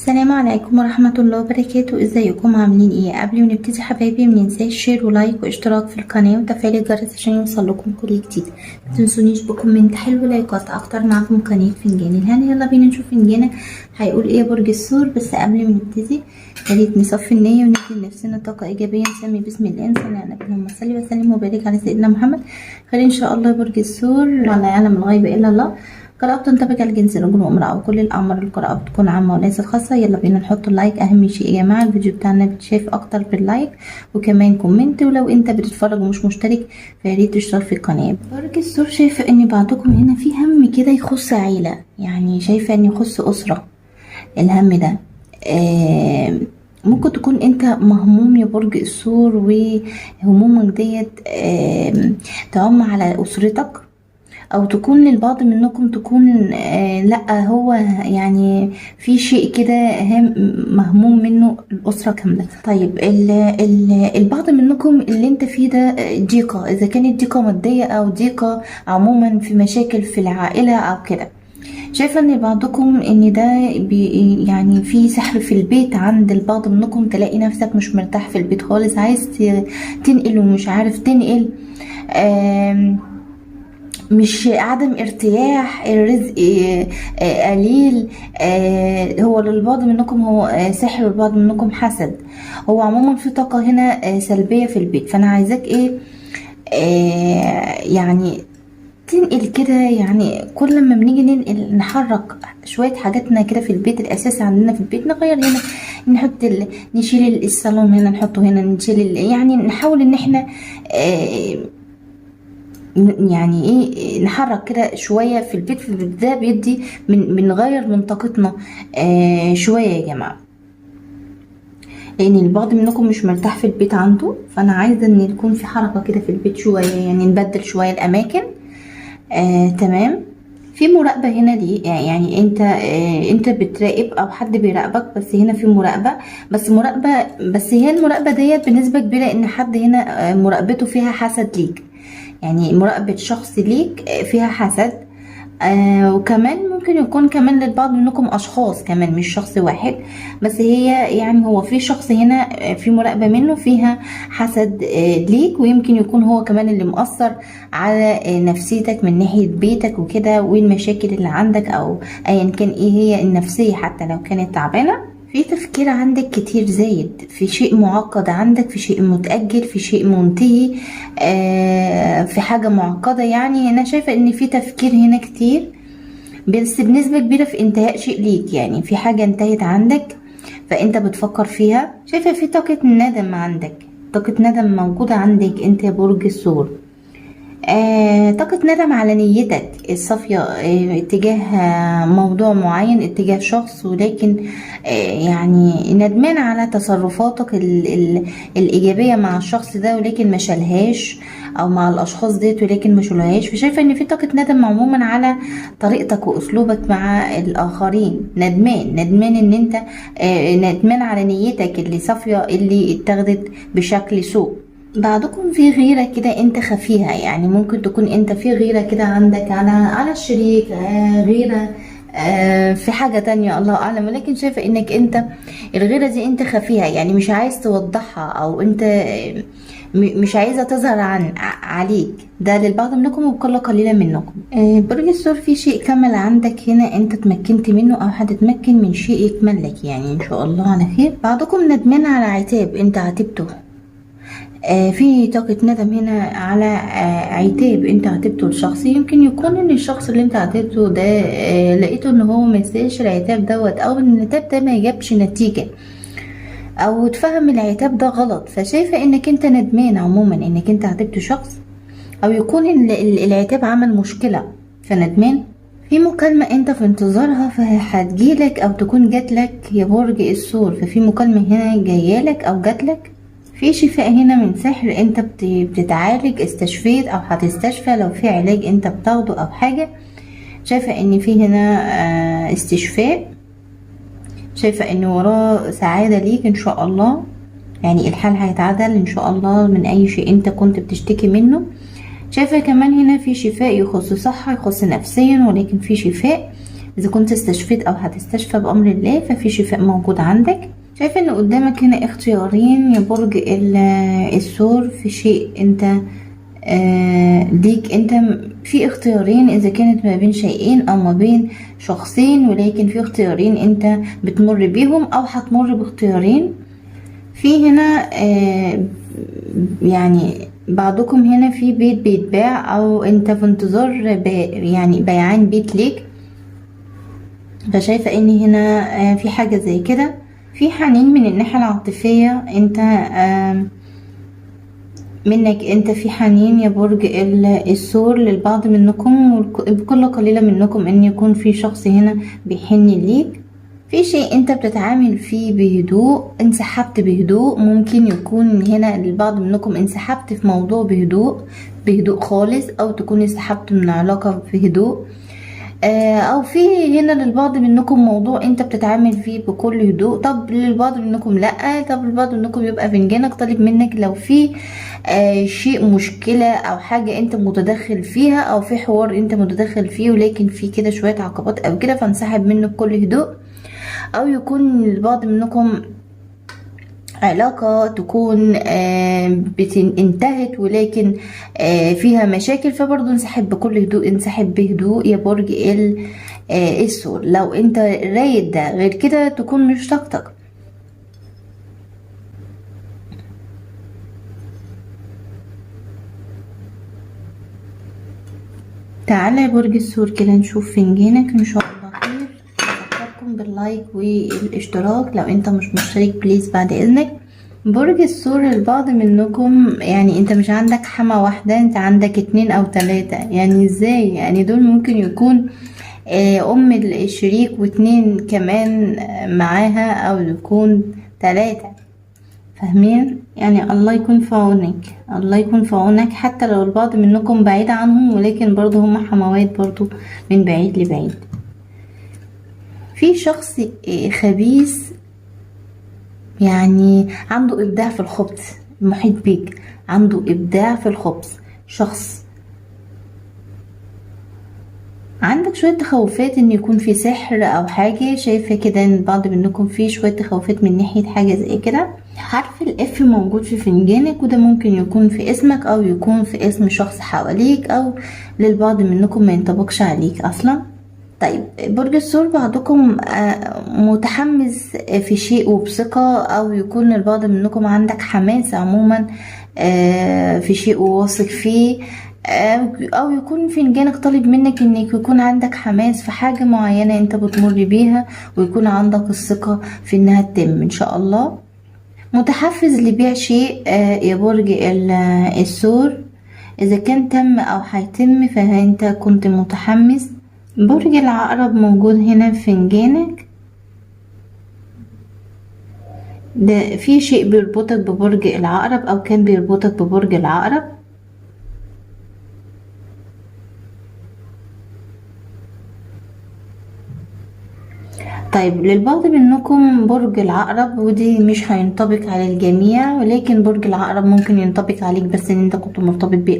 السلام عليكم ورحمة الله وبركاته. ازيكم عاملين ايه؟ قبل ما نبتدي حبايبي مننساش شير ولايك واشتراك في القناة وتفعيل الجرس عشان يوصلكم كل جديد. متنسونيش بكومنت حلو ولايكات اكتر. معاكم قناة فنجان الهنا. يلا بينا نشوف فنجانك هيقول ايه برج الثور. بس قبل ما نبتدي ياريت نصفي النية وندي لنفسنا طاقة ايجابية. نسمي بسم الله، نصلي على النبي، اللهم صل وسلم وبارك على سيدنا محمد. خير ان شاء الله برج الثور. ولا يعلم الغيب الا الله. قراءة تنطبق على الجنس رجل وامرأة وكل الأعمار. القراءة بتكون عامة وليست خاصة. يلا بينا نحط اللايك. أهم شيء يا جماعة الفيديو بتاعنا بيتشاف أكتر باللايك وكمان كومنت. ولو أنت بتتفرج ومش مشترك فياريت تشترك في القناة. برج الثور شايفة إن بعضكم هنا في هم كده يخص عيلة، يعني شايفة إن يخص أسرة. الهم ده ممكن تكون انت مهموم يا برج الثور، وهمومك ديت تعم على أسرتك، او تكون للبعض منكم تكون لا هو يعني في شيء كده مهموم منه الاسره كامله. طيب البعض منكم اللي انت فيه ده ضيقه، اذا كانت ضيقه ماديه او ضيقه عموما في مشاكل في العائله او كده. شايفه ان بعضكم ان ده يعني في سحر في البيت عند البعض منكم. تلاقي نفسك مش مرتاح في البيت خالص، عايز تنقل ومش عارف تنقل. مش عدم ارتياح، الرزق قليل. هو للبعض منكم هو سحر والبعض منكم حسد. هو عموما في طاقة هنا سلبية في البيت. فانا عايزاك ايه يعني تنقل كده. يعني كل ما بنيجي ننقل نحرك شوية حاجاتنا كده في البيت الأساسي عندنا في البيت، نغير هنا، نحط نشيل الصالون هنا نحطه هنا، نشيل يعني نحاول ان احنا يعني ايه نحرك كده شويه في البيت. في البيت ده بيدي بنغير من طاقتنا شويه يا جماعه، لان البعض منكم مش مرتاح في البيت عنده. فانا عايزه ان يكون في حركه كده في البيت شويه، يعني نبدل شويه الاماكن. تمام. في مراقبه هنا دي، يعني انت بتراقب او حد بيراقبك. بس هنا في مراقبه، بس هي المراقبه ديت بنسبه كبيره ان حد هنا مراقبته فيها حسد ليك. يعني مراقبة شخص ليك فيها حسد. وكمان ممكن يكون كمان للبعض منكم أشخاص كمان، مش شخص واحد بس. هي يعني هو في شخص هنا في مراقبة منه فيها حسد ليك، ويمكن يكون هو كمان اللي مؤثر على نفسيتك من ناحية بيتك وكده، والمشاكل اللي عندك أو أيا كان ايه هي النفسية حتى لو كانت تعبانة. في تفكير عندك كتير زايد، في شيء معقد عندك، في شيء متأجل، في شيء منتهي، في حاجة معقدة. يعني أنا شايفة إن في تفكير هنا كتير، بس بنسبة كبيرة في انتهاء شيء ليك. يعني في حاجة انتهت عندك فأنت بتفكر فيها. شايفة في طاقة ندم عندك، طاقة ندم موجودة عندك أنت يا برج الثور. طاقة ندم على نيتك الصافية اتجاه موضوع معين، اتجاه شخص، ولكن يعني ندمان على تصرفاتك الإيجابية مع الشخص ده، ولكن ما شالهاش، أو مع الأشخاص ديت ولكن ما شالهاش. فشايفة إن في طاقة ندم عموما على طريقتك وأسلوبك مع الآخرين. ندمان إن أنت ندمان على نيتك اللي صافية اللي اتخذت بشكل سوء. بعضكم في غيرة كده انت خفيها، يعني ممكن تكون انت في غيرة كده عندك على الشريك، غيرة في حاجة تانية الله اعلم. ولكن شايفة انك انت الغيرة دي انت خفيها، يعني مش عايز توضحها، او انت مش عايزة تظهر عليك. ده للبعض منكم وبقلة قليلة منكم. برج الثور في شيء كمل عندك هنا انت تمكنت منه، او هتتمكن من شيء يكمل لك يعني ان شاء الله على خير. بعضكم ندمان على عتاب انت عاتبته. في طاقة ندم هنا على عتاب انت عاتبته لشخص. يمكن يكون ان الشخص اللي انت عاتبته ده لقيته ان هو ميستاهلش العتاب دوت، او ان العتاب ده ما جابش نتيجة، او تفهم العتاب ده غلط. فشايفة انك انت ندمان عموما انك انت عاتبت شخص، او يكون العتاب عمل مشكلة فندمان. في مكالمة انت في انتظارها فهتجيلك او تكون جاتلك يا برج الثور. ففي مكالمة هنا جايالك او جاتلك. في شفاء هنا من سحر انت بتتعالج، استشفيت او هتستشفى لو في علاج انت بتاخده او حاجة. شايفة ان في هنا استشفاء. شايفة ان وراه سعادة ليك ان شاء الله، يعني الحال هيتعدل ان شاء الله من اي شيء انت كنت بتشتكي منه. شايفة كمان هنا في شفاء يخص صحة، يخص نفسيا، ولكن في شفاء اذا كنت استشفيت او هتستشفى بامر الله ففي شفاء موجود عندك. شايفه ان قدامك هنا اختيارين يا برج الثور في شيء انت ليك انت. في اختيارين اذا كانت ما بين شيئين او ما بين شخصين، ولكن في اختيارين انت بتمر بيهم او هتمر باختيارين. في هنا يعني بعضكم هنا في بيت بيتباع او انت في انتظار يعني بيعان بيت ليك. فشايفة ان هنا في حاجة زي كده، في حنين من الناحية العاطفية انت منك انت، في حنين يا برج الثور للبعض منكم، بكل قليلة منكم ان يكون في شخص هنا بيحن ليك. في شيء انت بتتعامل فيه بهدوء، انسحبت بهدوء. ممكن يكون هنا للبعض منكم انسحبت في موضوع بهدوء خالص، او تكون انسحبت من علاقة في هدوء، او في هنا للبعض منكم موضوع انت بتتعامل فيه بكل هدوء. طب للبعض منكم لا، طب للبعض منكم يبقى فنجانك طالب منك لو في شيء مشكلة او حاجة انت متدخل فيها، او في حوار انت متدخل فيه ولكن في كده شوية عقبات او كده، فانسحب منه بكل هدوء. او يكون للبعض منكم علاقة تكون انتهت ولكن فيها مشاكل، فبرضو انسحب بكل هدوء، انسحب بهدوء يا برج الثور. لو انت رايد ده غير كده تكون مش طاقتك. تعالى يا برج الثور كده نشوف فنجانك ان شاء الله خير. افكركم باللايك والاشتراك لو انت مش مشترك بليز بعد اذنك. برج الثور البعض منكم يعني انت مش عندك حما واحدة، انت عندك 2 أو 3. يعني ازاي؟ يعني دول ممكن يكون ام الشريك و2 كمان معاها، او يكون 3. فاهمين؟ يعني الله يكون في عونك، الله يكون في عونك. حتى لو البعض منكم بعيد عنهم ولكن برضو هم حموات برضو من بعيد لبعيد. في شخص خبيث يعني عنده إبداع في الخبز، المحيط بيك عنده إبداع في الخبز. شخص عندك شوية تخوفات ان يكون في سحر او حاجة. شايفة كده ان بعض منكم فيه شوية تخوفات من ناحية حاجة زي كده. حرف الاف موجود في فنجانك، وده ممكن يكون في اسمك او يكون في اسم شخص حواليك، او للبعض منكم ما ينطبقش عليك اصلا. طيب برج الثور بعضكم متحمس في شيء وبثقة، او يكون البعض منكم عندك حماس عموما في شيء وواثق فيه، او يكون فنجانك طالب منك انك يكون عندك حماس في حاجة معينة انت بتمر بيها، ويكون عندك الثقة في انها تتم ان شاء الله. متحفز لبيع شيء يا برج الثور، اذا كان تم او هيتم فانت كنت متحمس. برج العقرب موجود هنا في فنجانك، ده في شيء بيربطك ببرج العقرب او كان بيربطك ببرج العقرب. طيب للبعض منكم برج العقرب، ودي مش هينطبق على الجميع، ولكن برج العقرب ممكن ينطبق عليك بس ان انت كنت مرتبط بيه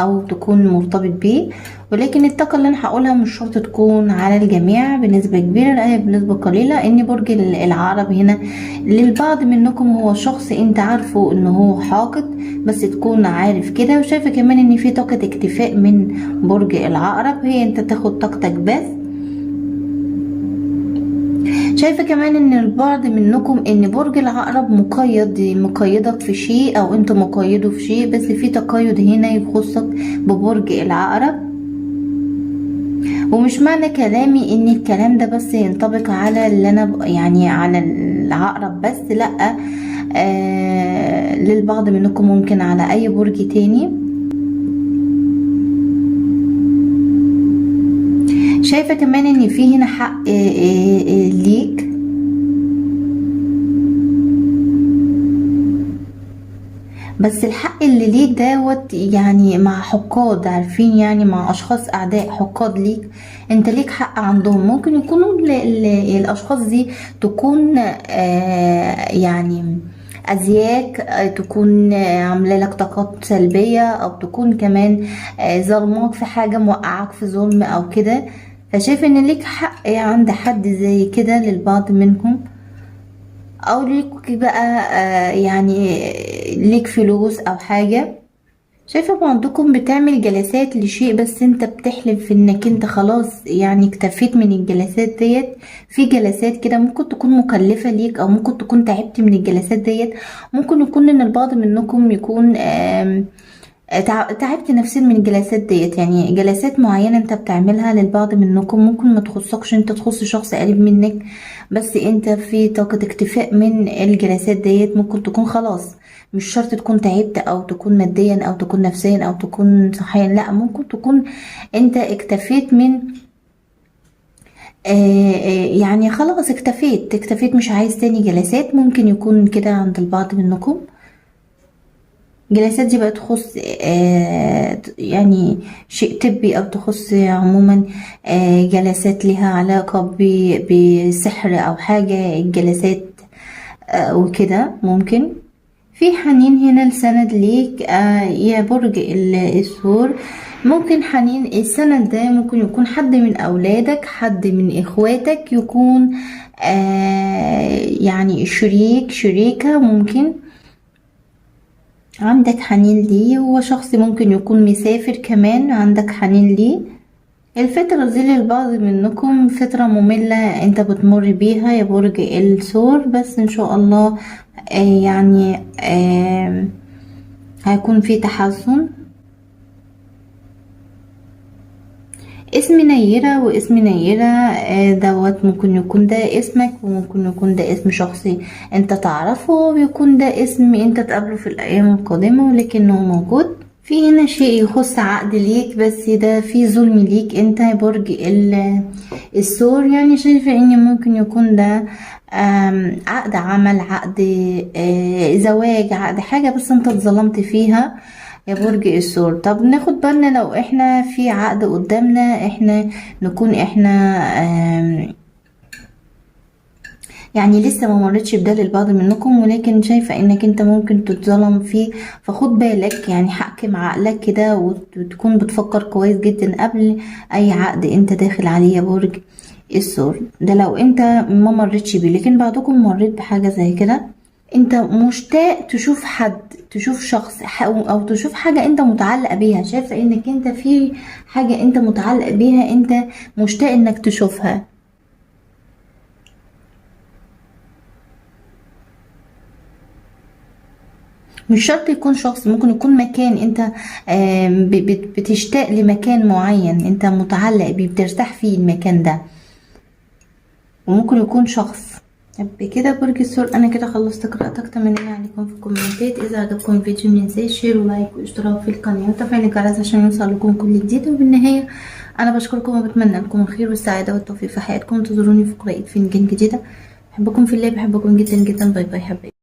او تكون مرتبط بيه. ولكن الطاقة اللي انا هقولها مش شرط تكون على الجميع بنسبة كبيرة، لا هي بنسبة قليلة. ان برج العقرب هنا للبعض منكم هو شخص انت عارفه ان هو حاقد، بس تكون عارف كده. وشايفة كمان ان في طاقة اكتفاء من برج العقرب، هي انت تاخد طاقتك بس. شايفة كمان ان البعض منكم ان برج العقرب مقيدك في شيء، او انت مقيده في شيء، بس في تقيد هنا يخصك ببرج العقرب. ومش معنى كلامي ان الكلام ده بس ينطبق على اللي انا يعني على العقرب بس، لا للبعض منكم ممكن على اي برج تاني. شايفة كمان ان في هنا حق ليك، بس الحق اللي ليك دوت يعني مع حقاد، عارفين يعني مع اشخاص اعداء حقاد ليك. انت ليك حق عندهم، ممكن يكونوا الاشخاص دي تكون يعني أذياك، تكون عاملة لك طاقات سلبية، أو تكون كمان ظلماك في حاجة، موقعك في ظلم أو كده. فشايف ان ليك حق عند حد زي كده للبعض منهم، او ليك بقى يعني ليك فلوس او حاجة. شايفة بعضكم بتعمل جلسات لشيء، بس انت بتحلم في انك انت خلاص يعني اكتفيت من الجلسات ديت. في جلسات كده ممكن تكون مكلفة ليك، او ممكن تكون تعبت من الجلسات ديت. ممكن يكون ان البعض منكم يكون تعبت نفسيا من الجلسات ديت. يعني جلسات معينة انت بتعملها للبعض منكم، ممكن ما تخصكش انت، تخص شخص قريب منك، بس انت في طاقة اكتفاء من الجلسات ديت. ممكن تكون خلاص، مش شرط تكون تعبت او تكون ماديا او تكون نفسيا او تكون صحيا، لا، ممكن تكون انت اكتفيت من يعني خلاص اكتفيت مش عايز تاني جلسات. ممكن يكون كده عند البعض منكم. جلسات دي بقى تخص يعني شيء طبي، او تخص عموما جلسات لها علاقة بسحر او حاجة، الجلسات وكده. ممكن في حنين هنا السند ليك يا برج الثور. ممكن حنين السند ده ممكن يكون حد من اولادك، حد من اخواتك، يكون يعني شريكة. ممكن عندك حنين ليه. هو شخص ممكن يكون مسافر كمان، عندك حنين ليه. الفترة دي للبعض منكم فترة مملة انت بتمر بيها يا برج الثور، بس ان شاء الله يعني هيكون في تحسن. اسم نيرة، واسم نيرة دوت ممكن يكون ده اسمك، وممكن يكون ده اسم شخصي انت تعرفه، ويكون ده اسم انت تقابله في الايام القادمة ولكنه موجود. في هنا شيء يخص عقد ليك، بس ده في ظلم ليك انت يا برج الثور. يعني شايفة ان ممكن يكون ده عقد عمل، عقد زواج، عقد حاجة بس انت اتظلمت فيها يا برج الثور. طب ناخد بالنا لو احنا في عقد قدامنا، احنا نكون احنا يعني لسه ما مرتش بده للبعض منكم، ولكن شايفة انك انت ممكن تتظلم فيه. فخد بالك، يعني حكم عقلك كده وتكون بتفكر كويس جدا قبل اي عقد انت داخل عليه يا برج الثور. ده لو انت ما مرتش بيه، لكن بعضكم مريت بحاجة زي كده. انت مشتاق تشوف حد، تشوف شخص، او تشوف حاجة انت متعلق بيها. شايفة انك انت في حاجة انت متعلق بيها، انت مشتاق انك تشوفها. مش شرط يكون شخص، ممكن يكون مكان انت بتشتاق لمكان معين انت متعلق بيه، بترتاح فيه المكان ده. وممكن يكون شخص. طب كده برج الثور انا كده خلصت قراءة. اتمنى عليكم في الكومنتات. اذا عجبكم الفيديو متنساش شير ولايك واشتراك في القناة وتفعيل الجرس عشان يوصل لكم كل جديد. وبالنهاية انا بشكركم وبتمنى لكم الخير والسعادة والتوفيق في حياتكم. انتظروني في قراءة فنجان جديدة. بحبكم في الله، بحبكم جدا جدا. باي باي حبايبي.